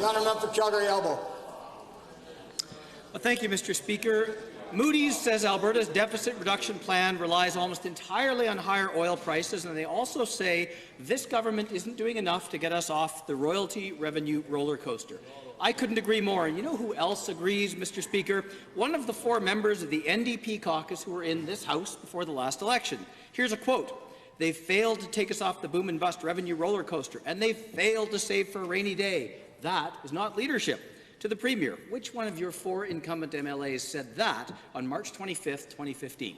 The honourable member for Calgary Elbow. Well, thank you, Mr. Speaker. Moody's says Alberta's deficit reduction plan relies almost entirely on higher oil prices, and they also say this government isn't doing enough to get us off the royalty revenue roller coaster. I couldn't agree more. And you know who else agrees, Mr. Speaker? One of the 4 members of the NDP caucus who were in this House before the last election. Here's a quote. "They failed to take us off the boom and bust revenue roller coaster, and they failed to save for a rainy day. That is not leadership." To the Premier, which one of your 4 incumbent MLAs said that on March 25th, 2015?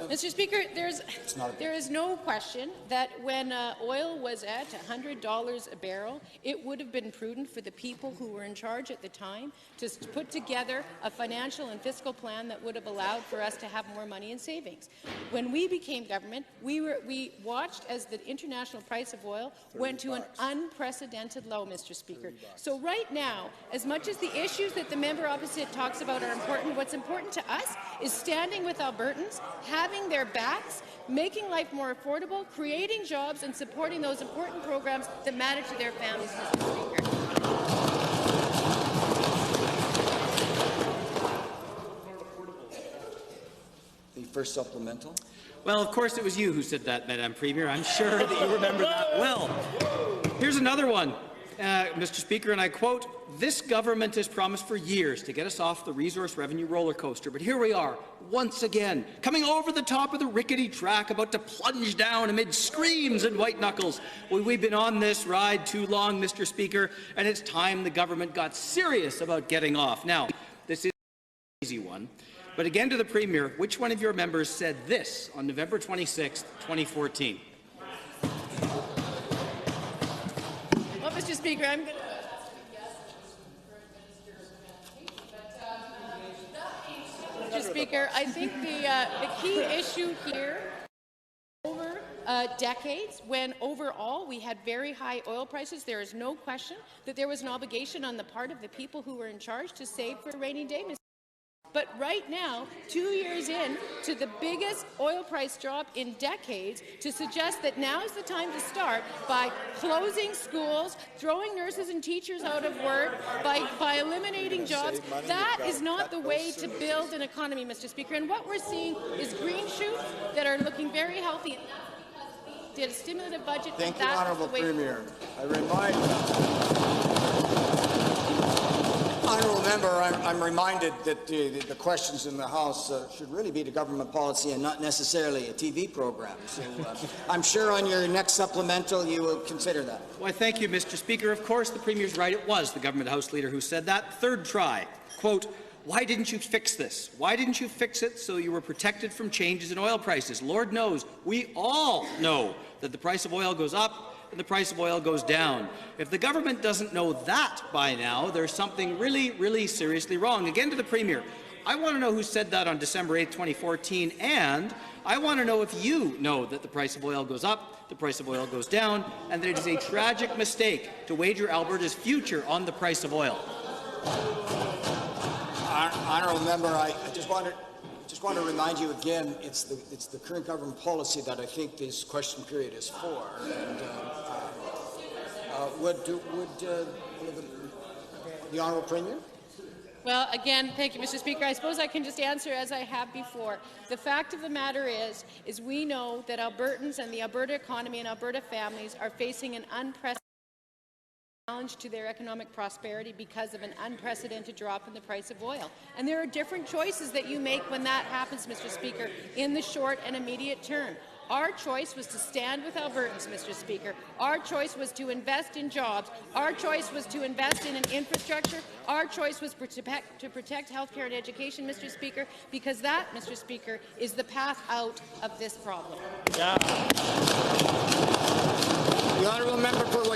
Mr. Speaker, there is no question that when oil was at $100 a barrel, it would have been prudent for the people who were in charge at the time to put together a financial and fiscal plan that would have allowed for us to have more money in savings. When we became government, we watched as the international price of oil went to an unprecedented low, Mr. Speaker. So right now, as much as the issues that the member opposite talks about are important, what's important to us is standing with Albertans, having their backs, making life more affordable, creating jobs, and supporting those important programs that matter to their families, Mr. Speaker. The first supplemental. Well, of course it was you who said that, Madam Premier. I'm sure that you remember that well. Here's another one, Mr. Speaker, and I quote, "This government has promised for years to get us off the resource revenue roller coaster, but here we are, once again, coming over the top of the rickety track, about to plunge down amid screams and white knuckles. Well, we've been on this ride too long, Mr. Speaker, and it's time the government got serious about getting off." Now, this is an easy one, but again to the Premier, which one of your members said this on November 26, 2014? Well, Mr. Speaker, I'm going to... Mr. Speaker, I think the key issue here over decades, when overall we had very high oil prices, there is no question that there was an obligation on the part of the people who were in charge to save for a rainy day, Mr. But right now, 2 years in to the biggest oil price drop in decades, to suggest that now is the time to start by closing schools, throwing nurses and teachers out of work, by eliminating jobs, that is not the way to build an economy, Mr. Speaker. And what we're seeing is green shoots that are looking very healthy. And that's because we did a stimulative budget. Thank you, Honourable Premier. I remind Honourable Member, I'm reminded that the questions in the House should really be to government policy and not necessarily a TV program. So I'm sure on your next supplemental you will consider that. Well, thank you, Mr. Speaker. Of course, the Premier's right. It was the government House Leader who said that. Third try. Quote, "Why didn't you fix this? Why didn't you fix it so you were protected from changes in oil prices? Lord knows, we all know that the price of oil goes up and the price of oil goes down. If the government doesn't know that by now, there's something really, really seriously wrong." Again to the Premier, I want to know who said that on December 8, 2014, and I want to know if you know that the price of oil goes up, the price of oil goes down, and that it is a tragic mistake to wager Alberta's future on the price of oil. Honourable Member, I just want to remind you again, it's the current government policy that I think this question period is for. And would the Honourable Premier? Well, again, thank you, Mr. Speaker. I suppose I can just answer as I have before. The fact of the matter is we know that Albertans and the Alberta economy and Alberta families are facing an unprecedented challenge to their economic prosperity because of an unprecedented drop in the price of oil. And there are different choices that you make when that happens, Mr. Speaker, in the short and immediate term. Our choice was to stand with Albertans, Mr. Speaker. Our choice was to invest in jobs. Our choice was to invest in an infrastructure. Our choice was to protect health care and education, Mr. Speaker, because that, Mr. Speaker, is the path out of this problem. Yeah. The honourable member for